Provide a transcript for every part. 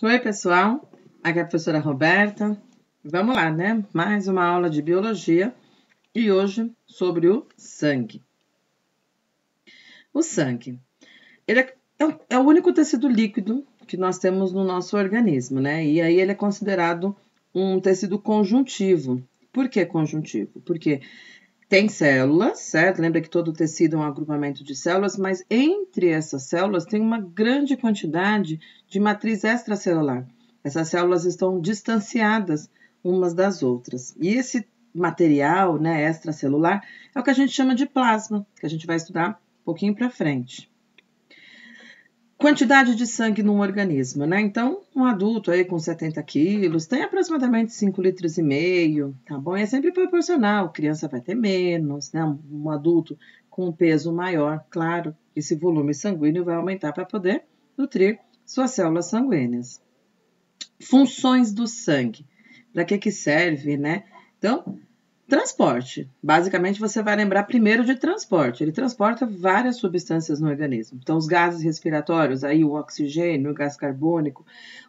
Oi, pessoal. Aqui é a professora Roberta. Vamos lá, né? Mais uma aula de biologia e hoje sobre o sangue. O sangue, ele é o único tecido líquido que nós temos no nosso organismo, né? E aí ele é considerado um tecido conjuntivo. Por que conjuntivo? Porque tem células, certo? Lembra que todo tecido é um agrupamento de células, mas entre essas células tem uma grande quantidade de matriz extracelular. Essas células estão distanciadas umas das outras. E esse material, né, extracelular, é o que a gente chama de plasma, que a gente vai estudar um pouquinho para frente. Quantidade de sangue num organismo, né? Então, um adulto aí com 70 quilos tem aproximadamente 5,5 litros, tá bom? É sempre proporcional, criança vai ter menos, né? Um adulto com um peso maior, claro, esse volume sanguíneo vai aumentar para poder nutrir suas células sanguíneas. Funções do sangue, para que serve, né? Então, transporte. Basicamente, você vai lembrar primeiro de transporte. Ele transporta várias substâncias no organismo. Então, os gases respiratórios, aí o oxigênio, o gás carbônico,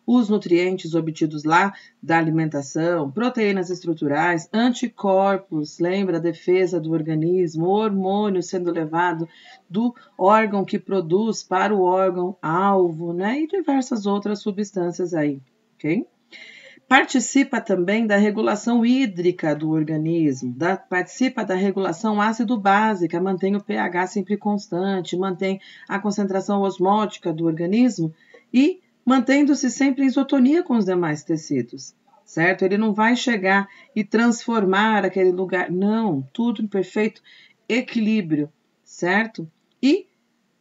os nutrientes obtidos lá da alimentação, proteínas estruturais, anticorpos, lembra a defesa do organismo, hormônio sendo levado do órgão que produz para o órgão alvo, né? E diversas outras substâncias aí, ok? Participa também da regulação hídrica do organismo, participa da regulação ácido-básica, mantém o pH sempre constante, mantém a concentração osmótica do organismo e mantendo-se sempre em isotonia com os demais tecidos, certo? Ele não vai chegar e transformar aquele lugar, não, tudo em perfeito equilíbrio, certo? E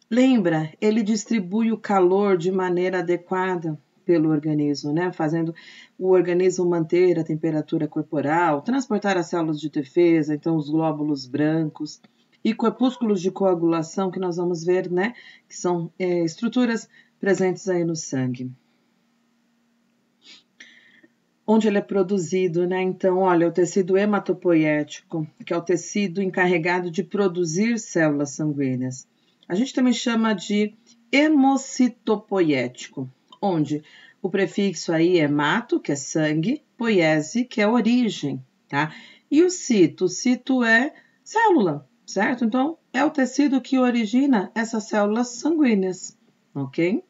lembra, ele distribui o calor de maneira adequada pelo organismo, né? Fazendo o organismo manter a temperatura corporal, transportar as células de defesa, então os glóbulos brancos e corpúsculos de coagulação que nós vamos ver, né? Que são estruturas presentes aí no sangue. Onde ele é produzido, né? Então, olha, o tecido hematopoético, que é o tecido encarregado de produzir células sanguíneas. A gente também chama de hemocitopoético, onde o prefixo aí é hemato, que é sangue, poiese, que é origem, tá? E o cito é célula, certo? Então, é o tecido que origina essas células sanguíneas, ok?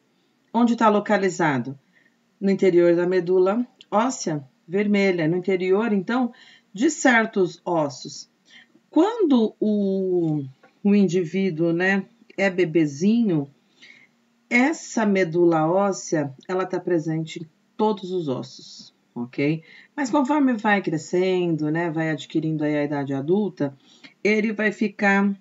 Onde está localizado? No interior da medula óssea vermelha, no interior, então, de certos ossos. Quando o indivíduo, né, é bebezinho, essa medula óssea, ela está presente em todos os ossos, ok? Mas conforme vai crescendo, né, vai adquirindo aí a idade adulta, ele vai ficar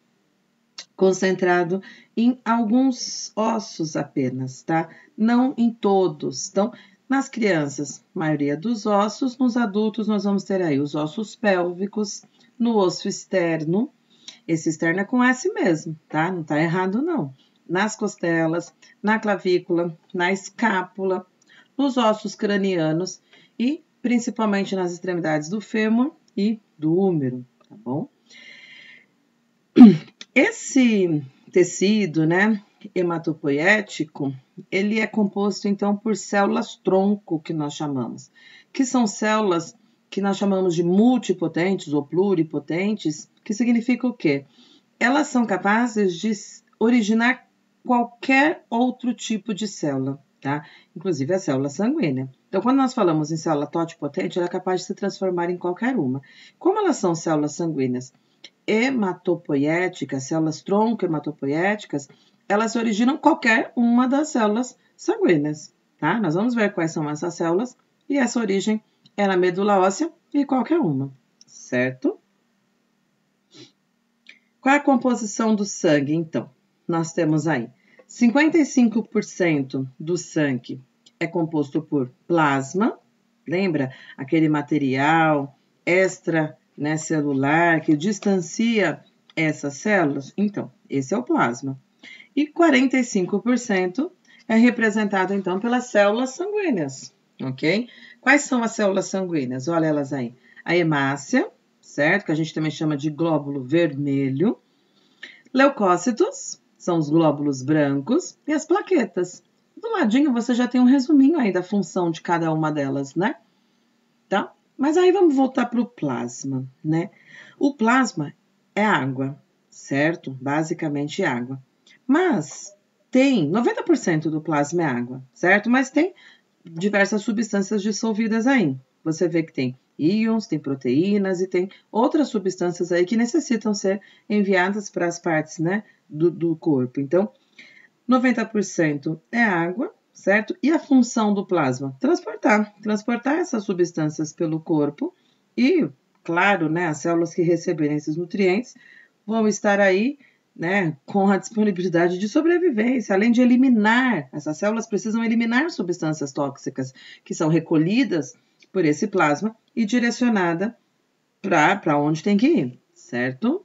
concentrado em alguns ossos apenas, tá? Não em todos. Então, nas crianças, maioria dos ossos, nos adultos nós vamos ter aí os ossos pélvicos, no osso externo, esse externo é com S mesmo, tá? Não tá errado não. Nas costelas, na clavícula, na escápula, nos ossos cranianos e principalmente nas extremidades do fêmur e do úmero, tá bom? Esse tecido, né, hematopoético, ele é composto, então, por células-tronco, que nós chamamos, que são células que nós chamamos de multipotentes ou pluripotentes, que significa o quê? Elas são capazes de originar qualquer outro tipo de célula, tá? Inclusive a célula sanguínea. Então, quando nós falamos em célula totipotente, ela é capaz de se transformar em qualquer uma. Como elas são células sanguíneas hematopoéticas, células tronco hematopoéticas, elas originam qualquer uma das células sanguíneas, tá? Nós vamos ver quais são essas células e essa origem é na medula óssea e qualquer uma, certo? Qual é a composição do sangue, então? Nós temos aí 55% do sangue é composto por plasma, lembra? Aquele material extra, né, celular que distancia essas células? Então, esse é o plasma. E 45% é representado, então, pelas células sanguíneas, ok? Quais são as células sanguíneas? Olha elas aí. A hemácia, certo? Que a gente também chama de glóbulo vermelho. Leucócitos, são os glóbulos brancos. E as plaquetas. Do ladinho você já tem um resuminho aí da função de cada uma delas, né? Tá? Mas aí vamos voltar para o plasma, né? O plasma é água, certo? Basicamente água. Mas tem 90% do plasma é água, certo? Mas tem diversas substâncias dissolvidas aí. Você vê que tem íons, tem proteínas e tem outras substâncias aí que necessitam ser enviadas para as partes, né, do corpo. Então, 90% é água, certo? E a função do plasma? Transportar essas substâncias pelo corpo e, claro, né, as células que receberem esses nutrientes vão estar aí, né, com a disponibilidade de sobrevivência, além de eliminar, essas células precisam eliminar substâncias tóxicas que são recolhidas por esse plasma e direcionada para onde tem que ir, certo?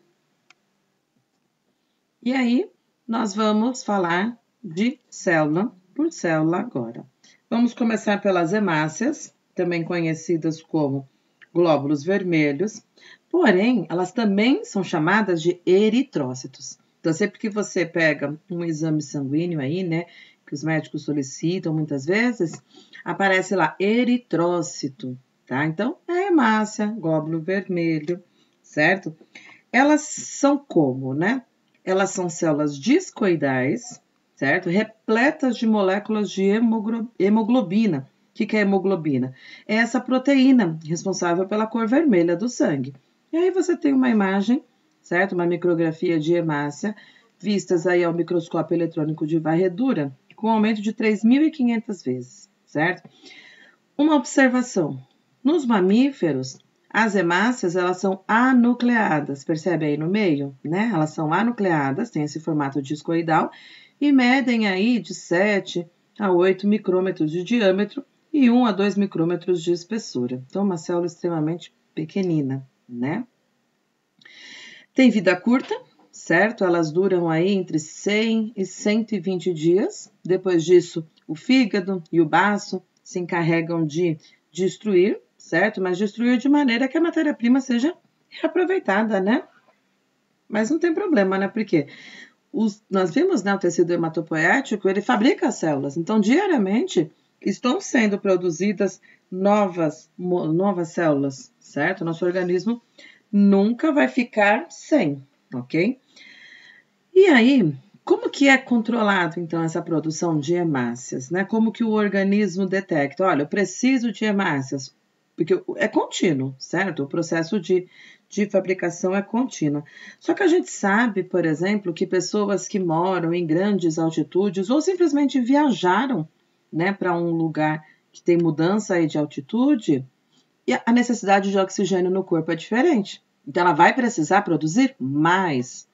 E aí, nós vamos falar de célula por célula agora. Vamos começar pelas hemácias, também conhecidas como glóbulos vermelhos, porém, elas também são chamadas de eritrócitos. Então, sempre que você pega um exame sanguíneo aí, né, que os médicos solicitam muitas vezes, aparece lá eritrócito, tá? Então, é hemácia, glóbulo vermelho, certo? Elas são como, né? Elas são células discoidais, certo? Repletas de moléculas de hemoglobina. O que é hemoglobina? É essa proteína responsável pela cor vermelha do sangue. E aí você tem uma imagem, certo? Uma micrografia de hemácia, vistas aí ao microscópio eletrônico de varredura, com aumento de 3.500 vezes, certo? Uma observação. Nos mamíferos, as hemácias, elas são anucleadas, percebe aí no meio, né? Elas são anucleadas, tem esse formato discoidal e medem aí de 7 a 8 micrômetros de diâmetro e 1 a 2 micrômetros de espessura. Então, uma célula extremamente pequenina, né? Tem vida curta, certo? Elas duram aí entre 100 e 120 dias. Depois disso, o fígado e o baço se encarregam de destruir, certo? Mas destruir de maneira que a matéria-prima seja reaproveitada, né? Mas não tem problema, né? Porque nós vimos, né, o tecido hematopoético, ele fabrica as células. Então, diariamente, estão sendo produzidas novas células, certo? Nosso organismo nunca vai ficar sem, ok? E aí, como que é controlado, então, essa produção de hemácias, né? Como que o organismo detecta? Olha, eu preciso de hemácias, porque é contínuo, certo? O processo de fabricação é contínuo. Só que a gente sabe, por exemplo, que pessoas que moram em grandes altitudes ou simplesmente viajaram, né, para um lugar que tem mudança aí de altitude, e a necessidade de oxigênio no corpo é diferente. Então, ela vai precisar produzir mais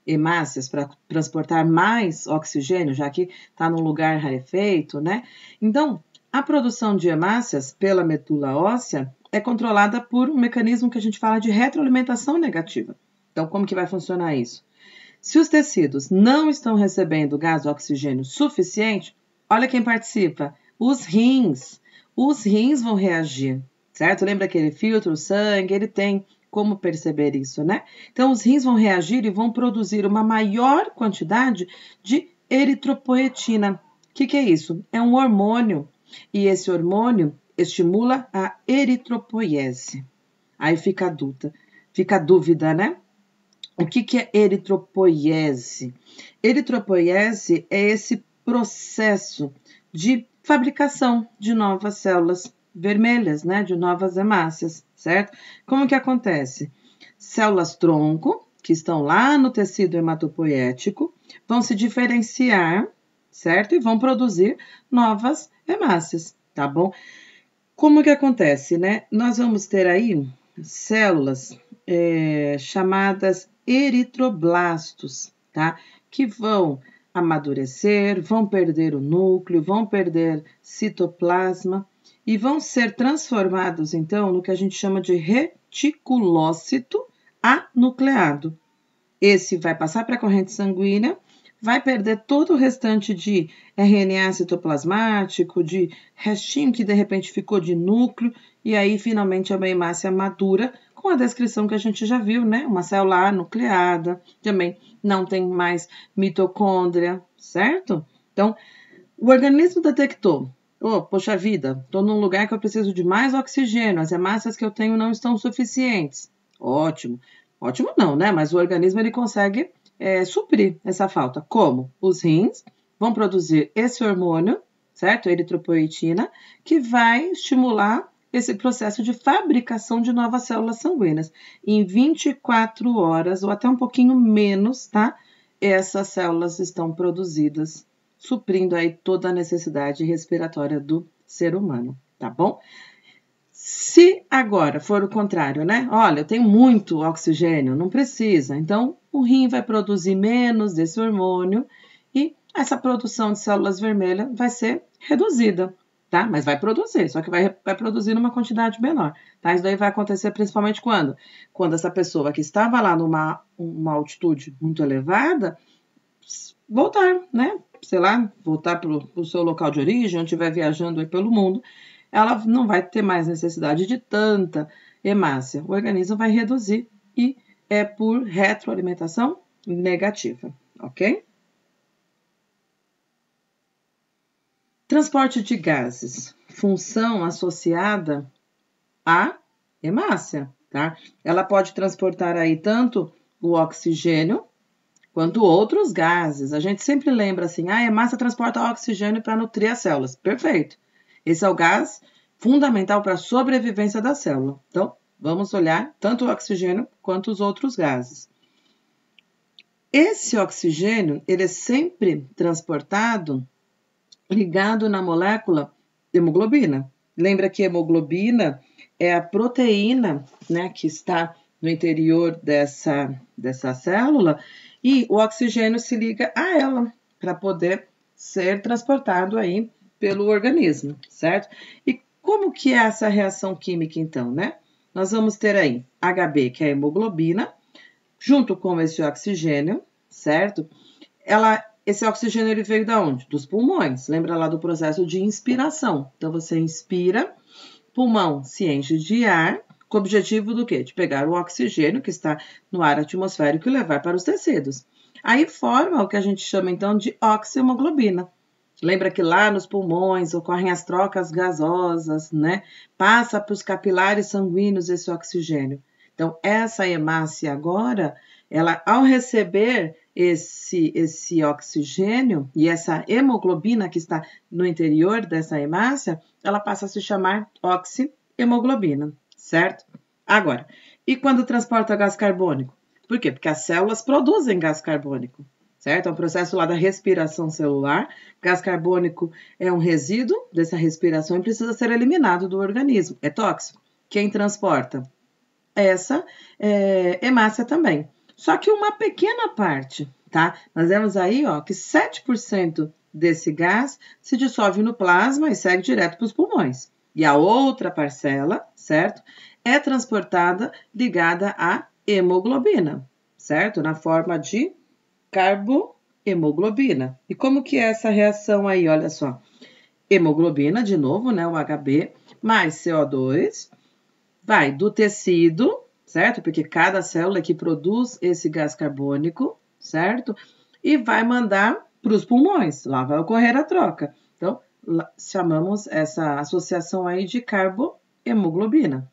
hemácias para transportar mais oxigênio, já que está num lugar rarefeito, né? Então, a produção de hemácias pela medula óssea é controlada por um mecanismo que a gente fala de retroalimentação negativa. Então, como que vai funcionar isso? Se os tecidos não estão recebendo gás oxigênio suficiente, olha quem participa, os rins. Os rins vão reagir, certo? Lembra que ele filtra o sangue, ele tem como perceber isso, né? Então, os rins vão reagir e vão produzir uma maior quantidade de eritropoetina. O que é isso? É um hormônio, e esse hormônio estimula a eritropoiese. Aí fica a dúvida, né? O que é eritropoiese? Eritropoiese é esse processo de fabricação de novas células vermelhas, né? De novas hemácias, certo? Como que acontece? Células tronco, que estão lá no tecido hematopoético, vão se diferenciar, certo? E vão produzir novas hemácias, tá bom? Como que acontece, né? Nós vamos ter aí células chamadas eritroblastos, tá? Que vão amadurecer, vão perder o núcleo, vão perder citoplasma e vão ser transformados, então, no que a gente chama de reticulócito anucleado. Esse vai passar para a corrente sanguínea, vai perder todo o restante de RNA citoplasmático, de restinho que de repente ficou de núcleo, e aí finalmente é uma hemácia madura, com a descrição que a gente já viu, né? Uma célula anucleada, também não tem mais mitocôndria, certo? Então, O organismo detectou, poxa vida, estou num lugar que eu preciso de mais oxigênio, as hemácias que eu tenho não estão suficientes. Ótimo. Ótimo não, né? Mas o organismo ele consegue suprir essa falta. Como? Os rins vão produzir esse hormônio, certo? Eritropoetina, que vai estimular esse processo de fabricação de novas células sanguíneas. Em 24 horas, ou até um pouquinho menos, tá? Essas células estão produzidas, suprindo aí toda a necessidade respiratória do ser humano, tá bom? Se agora for o contrário, né? Olha, eu tenho muito oxigênio, não precisa. Então, o rim vai produzir menos desse hormônio e essa produção de células vermelhas vai ser reduzida, tá? Mas vai produzir, só que vai produzir numa quantidade menor, tá? Isso daí vai acontecer principalmente quando? Quando essa pessoa que estava lá numa altitude muito elevada voltar, né? Sei lá, voltar para o seu local de origem, onde estiver viajando aí pelo mundo, ela não vai ter mais necessidade de tanta hemácia. O organismo vai reduzir e é por retroalimentação negativa, ok? Transporte de gases, função associada à hemácia, tá? Ela pode transportar aí tanto o oxigênio quanto outros gases. A gente sempre lembra assim, a hemácia transporta oxigênio para nutrir as células. Perfeito. Esse é o gás fundamental para a sobrevivência da célula. Então, vamos olhar tanto o oxigênio quanto os outros gases. Esse oxigênio, ele é sempre transportado ligado na molécula hemoglobina. Lembra que hemoglobina é a proteína, né, que está no interior dessa célula e o oxigênio se liga a ela para poder ser transportado aí pelo organismo, certo? E como que é essa reação química então, né? Nós vamos ter aí Hb, que é a hemoglobina, junto com esse oxigênio, certo? Esse oxigênio ele veio da onde? Dos pulmões. Lembra lá do processo de inspiração. Então, você inspira, pulmão se enche de ar, com o objetivo do quê? De pegar o oxigênio que está no ar atmosférico e levar para os tecidos. Aí forma o que a gente chama, então, de oxihemoglobina. Lembra que lá nos pulmões ocorrem as trocas gasosas, né? Passa para os capilares sanguíneos esse oxigênio. Então, essa hemácia agora, ela ao receber esse oxigênio e essa hemoglobina que está no interior dessa hemácia, ela passa a se chamar oxihemoglobina, certo? Agora, e quando transporta gás carbônico? Por quê? Porque as células produzem gás carbônico, certo? É um processo lá da respiração celular. Gás carbônico é um resíduo dessa respiração e precisa ser eliminado do organismo. É tóxico. Quem transporta? Essa hemácia também. Só que uma pequena parte, tá? Nós vemos aí, ó, que 7% desse gás se dissolve no plasma e segue direto para os pulmões. E a outra parcela, certo? É transportada ligada à hemoglobina, certo? Na forma de carbohemoglobina. E como que é essa reação aí? Olha só. Hemoglobina, de novo, né? O Hb, mais CO2, vai do tecido, certo? Porque cada célula que produz esse gás carbônico, certo? E vai mandar para os pulmões. Lá vai ocorrer a troca. Então, chamamos essa associação aí de carbohemoglobina.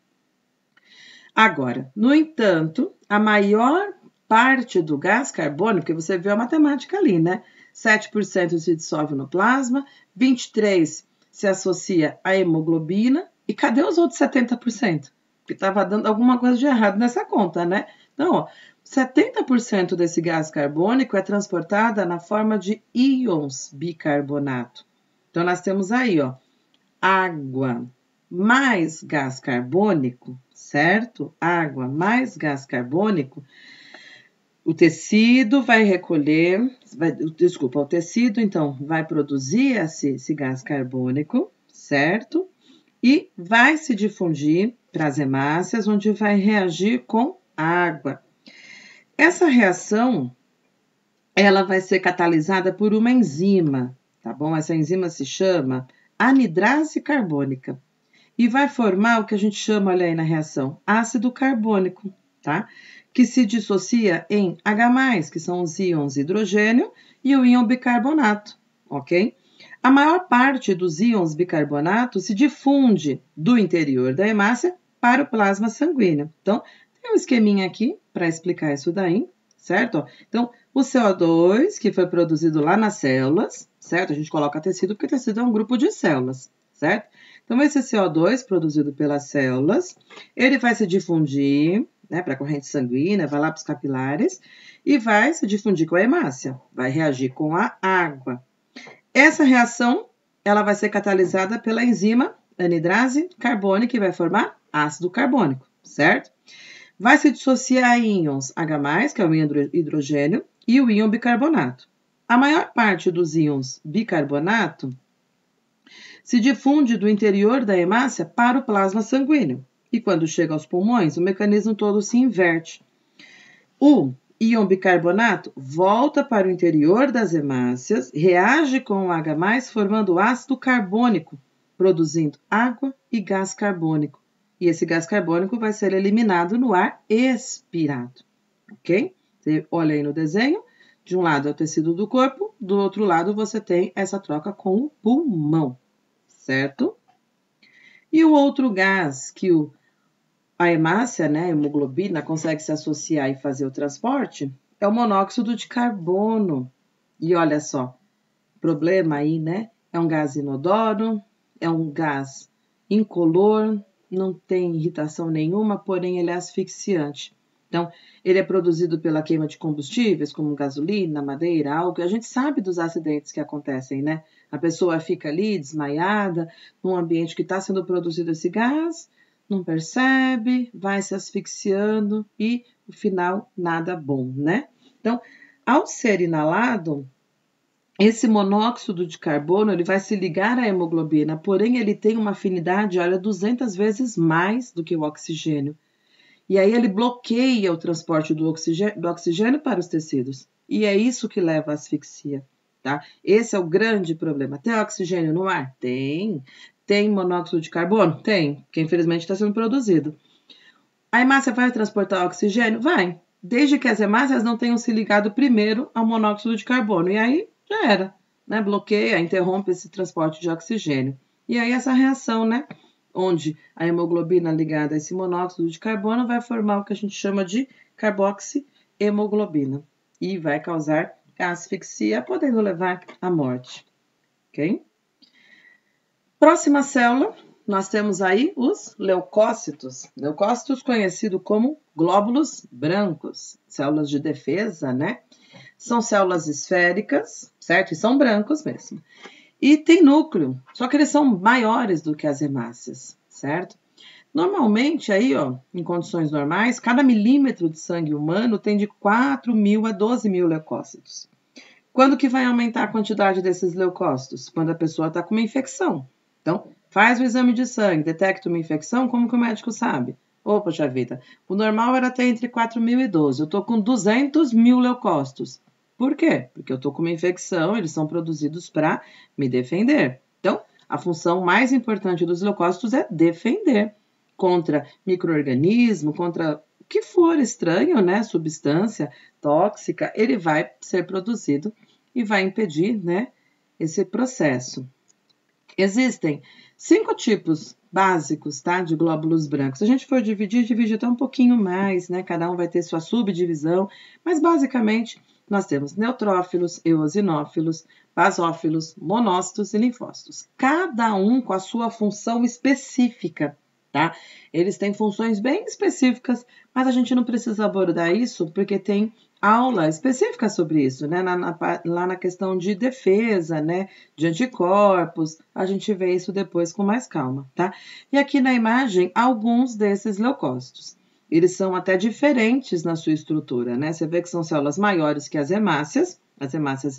Agora, no entanto, a maior parte do gás carbônico, porque você viu a matemática ali, né? 7% se dissolve no plasma, 23% se associa à hemoglobina, e cadê os outros 70%? Porque estava dando alguma coisa de errado nessa conta, né? Então, ó, 70% desse gás carbônico é transportada na forma de íons bicarbonato. Então, nós temos aí, ó, água mais gás carbônico, certo? Água mais gás carbônico. O tecido vai recolher, o tecido, então, vai produzir esse gás carbônico, certo? E vai se difundir para as hemácias, onde vai reagir com água. Essa reação, ela vai ser catalisada por uma enzima, tá bom? Essa enzima se chama anidrase carbônica e vai formar o que a gente chama, olha aí na reação, ácido carbônico, tá? Que se dissocia em H+, que são os íons hidrogênio e o íon bicarbonato, ok? A maior parte dos íons bicarbonato se difunde do interior da hemácia para o plasma sanguíneo. Então, tem um esqueminha aqui para explicar isso daí, certo? Então, o CO2, que foi produzido lá nas células, certo? A gente coloca tecido porque tecido é um grupo de células, certo? Então, esse CO2 produzido pelas células, ele vai se difundir, né, para a corrente sanguínea, vai lá para os capilares e vai se difundir com a hemácia, vai reagir com a água. Essa reação, ela vai ser catalisada pela enzima anidrase carbônica e vai formar ácido carbônico, certo? Vai se dissociar em íons H+, que é o íon hidrogênio, e o íon bicarbonato. A maior parte dos íons bicarbonato se difunde do interior da hemácia para o plasma sanguíneo. E quando chega aos pulmões, o mecanismo todo se inverte. O íon bicarbonato volta para o interior das hemácias, reage com o H+, formando ácido carbônico, produzindo água e gás carbônico. E esse gás carbônico vai ser eliminado no ar expirado, ok? Você olha aí no desenho, de um lado é o tecido do corpo, do outro lado você tem essa troca com o pulmão, certo? E o outro gás que a hemácia, né, a hemoglobina, consegue se associar e fazer o transporte é o monóxido de carbono. E olha só, problema aí, né? É um gás inodoro, é um gás incolor, não tem irritação nenhuma, porém ele é asfixiante. Então, ele é produzido pela queima de combustíveis, como gasolina, madeira, álcool. A gente sabe dos acidentes que acontecem, né? A pessoa fica ali desmaiada, num ambiente que está sendo produzido esse gás, não percebe, vai se asfixiando e, no final, nada bom, né? Então, ao ser inalado, esse monóxido de carbono ele vai se ligar à hemoglobina, porém ele tem uma afinidade, olha, 200 vezes mais do que o oxigênio. E aí ele bloqueia o transporte do oxigênio para os tecidos. E é isso que leva à asfixia, tá? Esse é o grande problema. Tem oxigênio no ar? Tem. Tem monóxido de carbono? Tem, que infelizmente está sendo produzido. A hemácia vai transportar oxigênio? Vai. Desde que as hemácias não tenham se ligado primeiro ao monóxido de carbono. E aí já era, né? Bloqueia, interrompe esse transporte de oxigênio. E aí essa reação, né? Onde a hemoglobina ligada a esse monóxido de carbono vai formar o que a gente chama de carboxihemoglobina. E vai causar asfixia, podendo levar à morte. Ok? Próxima célula, nós temos aí os leucócitos. Leucócitos conhecidos como glóbulos brancos, células de defesa, né? São células esféricas, certo? E são brancos mesmo. E tem núcleo, só que eles são maiores do que as hemácias, certo? Normalmente, aí, ó, em condições normais, cada milímetro de sangue humano tem de 4.000 a 12.000 leucócitos. Quando que vai aumentar a quantidade desses leucócitos? Quando a pessoa está com uma infecção. Então, faz o exame de sangue, detecta uma infecção, como que o médico sabe? Ô, poxa vida, o normal era ter entre 4.000 e 12, eu estou com 200.000 leucócitos. Por quê? Porque eu estou com uma infecção, eles são produzidos para me defender. Então, a função mais importante dos leucócitos é defender contra micro-organismo, contra o que for estranho, né? Substância tóxica, ele vai ser produzido e vai impedir, né, esse processo. Existem 5 tipos básicos, tá, de glóbulos brancos. Se a gente for divide até um pouquinho mais, né? Cada um vai ter sua subdivisão, mas basicamente nós temos neutrófilos, eosinófilos, basófilos, monócitos e linfócitos. Cada um com a sua função específica, tá? Eles têm funções bem específicas, mas a gente não precisa abordar isso porque tem aula específica sobre isso, né? Lá na questão de defesa, né? De anticorpos, a gente vê isso depois com mais calma, tá? E aqui na imagem, alguns desses leucócitos. Eles são até diferentes na sua estrutura, né? Você vê que são células maiores que as hemácias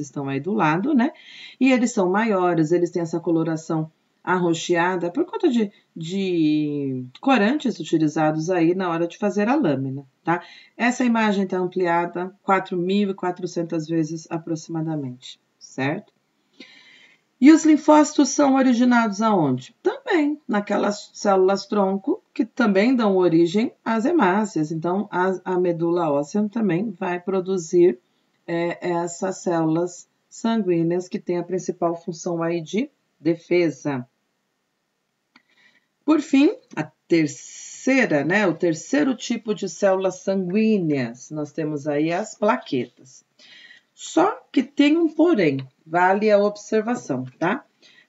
estão aí do lado, né? E eles são maiores, eles têm essa coloração arroxeada por conta de corantes utilizados aí na hora de fazer a lâmina, tá? Essa imagem está ampliada 4.400 vezes aproximadamente, certo? E os linfócitos são originados aonde? Também naquelas células-tronco que também dão origem às hemácias. Então, a medula óssea também vai produzir essas células sanguíneas, que tem a principal função aí de defesa. Por fim, a terceira, né, o terceiro tipo de células sanguíneas, nós temos aí as plaquetas. Só que tem um porém, vale a observação, tá?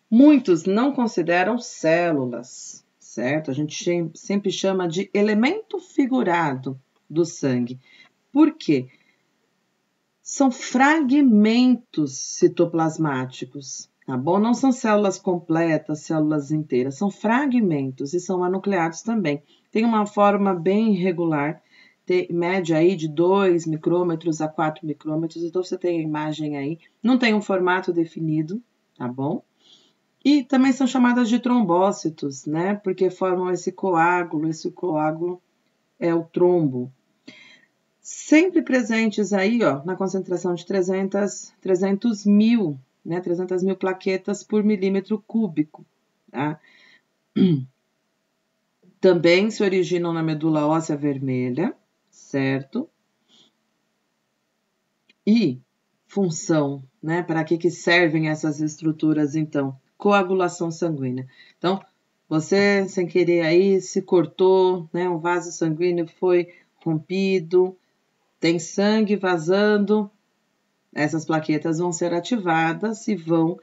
Muitos não consideram células, certo? A gente sempre chama de elemento figurado do sangue. Por quê? São fragmentos citoplasmáticos, tá bom? Não são células completas, células inteiras, são fragmentos e são anucleados também. Tem uma forma bem irregular, média aí de 2 micrômetros a 4 micrômetros, então você tem a imagem aí, não tem um formato definido, tá bom? E também são chamadas de trombócitos, né? Porque formam esse coágulo é o trombo. Sempre presentes aí, ó, na concentração de 300 mil, né? 300 mil plaquetas por milímetro cúbico, tá? Também se originam na medula óssea vermelha, certo? E função, né? Para que servem essas estruturas, então? Coagulação sanguínea. Então, você, sem querer aí, se cortou, né? Um vaso sanguíneo foi rompido, tem sangue vazando, essas plaquetas vão ser ativadas e vão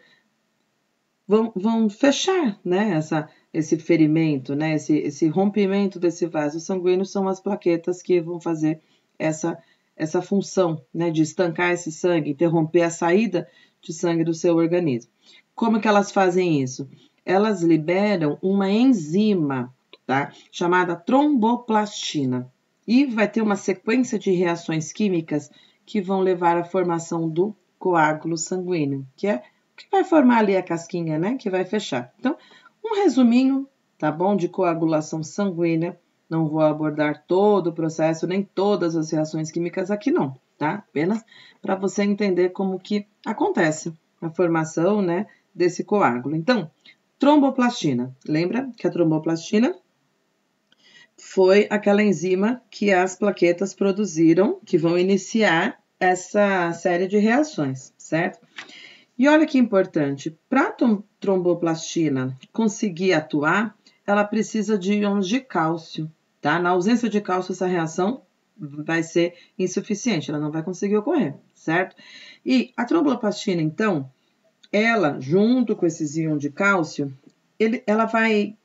fechar, né? Esse ferimento, né? Esse rompimento desse vaso sanguíneo são as plaquetas que vão fazer essa função, né? De estancar esse sangue, interromper a saída de sangue do seu organismo. Como que elas fazem isso? Elas liberam uma enzima, tá? Chamada tromboplastina. E vai ter uma sequência de reações químicas que vão levar à formação do coágulo sanguíneo, que é o que vai formar ali a casquinha, né? Que vai fechar. Então, um resuminho, tá bom? De coagulação sanguínea. Não vou abordar todo o processo, nem todas as reações químicas aqui não, tá? Apenas para você entender como que acontece a formação, né? Desse coágulo. Então, tromboplastina. Lembra que a tromboplastina foi aquela enzima que as plaquetas produziram, que vão iniciar essa série de reações, certo? E olha que importante, para a tromboplastina conseguir atuar, ela precisa de íons de cálcio, tá? Na ausência de cálcio, essa reação vai ser insuficiente, ela não vai conseguir ocorrer, certo? E a tromboplastina, então, ela, junto com esses íons de cálcio, ela vai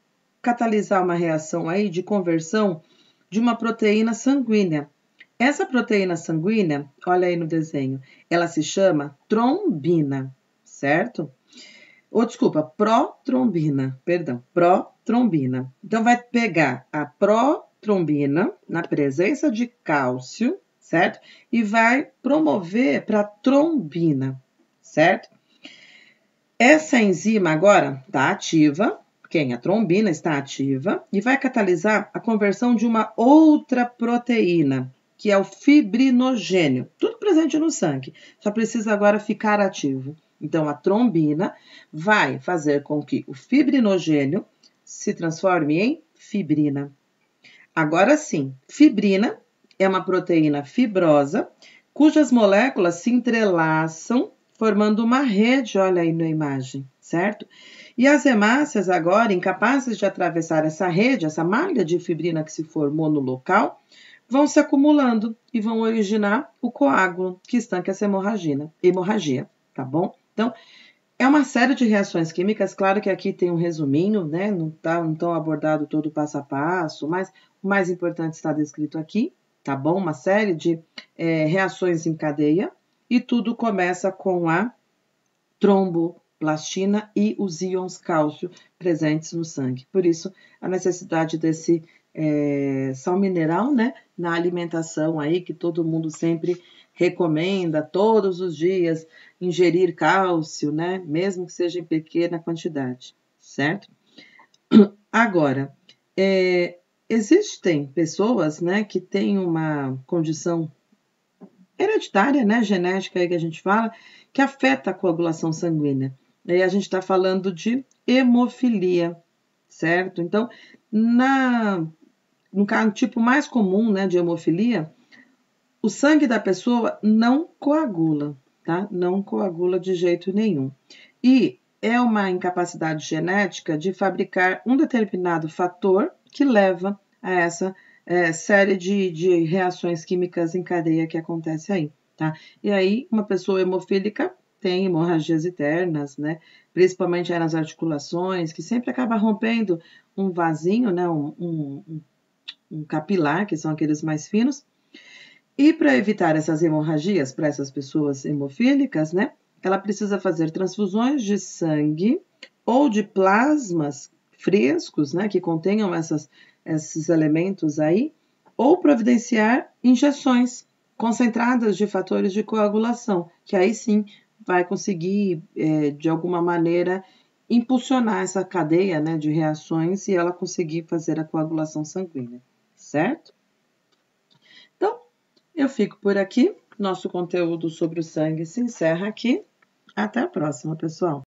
catalisar uma reação aí de conversão de uma proteína sanguínea. Essa proteína sanguínea, olha aí no desenho, ela se chama trombina, certo? Ou desculpa, protrombina, perdão, protrombina. Então vai pegar a protrombina na presença de cálcio, certo? E vai promover para trombina, certo? Essa enzima agora está ativa, a trombina está ativa, e vai catalisar a conversão de uma outra proteína, que é o fibrinogênio. Tudo presente no sangue, só precisa agora ficar ativo. Então, a trombina vai fazer com que o fibrinogênio se transforme em fibrina. Agora sim, fibrina é uma proteína fibrosa, cujas moléculas se entrelaçam, formando uma rede, olha aí na imagem, certo? E as hemácias agora, incapazes de atravessar essa rede, essa malha de fibrina que se formou no local, vão se acumulando e vão originar o coágulo que estanca essa hemorragia, tá bom? Então, é uma série de reações químicas, claro que aqui tem um resuminho, né? Não tão abordado todo o passo a passo, mas o mais importante está descrito aqui, tá bom? Uma série de reações em cadeia, e tudo começa com a tromboplastina e os íons cálcio presentes no sangue. Por isso, a necessidade desse sal mineral, né, na alimentação aí, que todo mundo sempre recomenda, todos os dias, ingerir cálcio, né, mesmo que seja em pequena quantidade, certo? Agora, existem pessoas, né, que têm uma condição hereditária, né, genética aí que a gente fala, que afeta a coagulação sanguínea. Aí a gente está falando de hemofilia, certo? Então, no tipo mais comum, né, de hemofilia, o sangue da pessoa não coagula, tá? Não coagula de jeito nenhum. E é uma incapacidade genética de fabricar um determinado fator que leva a essa série de reações químicas em cadeia que acontece aí, tá? E aí, uma pessoa hemofílica tem hemorragias internas, né? Principalmente aí nas articulações, que sempre acaba rompendo um vasinho, né? Um capilar, que são aqueles mais finos. E para evitar essas hemorragias para essas pessoas hemofílicas, né? Ela precisa fazer transfusões de sangue ou de plasmas frescos, né? Que contenham esses elementos aí, ou providenciar injeções concentradas de fatores de coagulação, que aí sim vai conseguir, de alguma maneira, impulsionar essa cadeia, né, de reações e ela conseguir fazer a coagulação sanguínea, certo? Então, eu fico por aqui. Nosso conteúdo sobre o sangue se encerra aqui. Até a próxima, pessoal!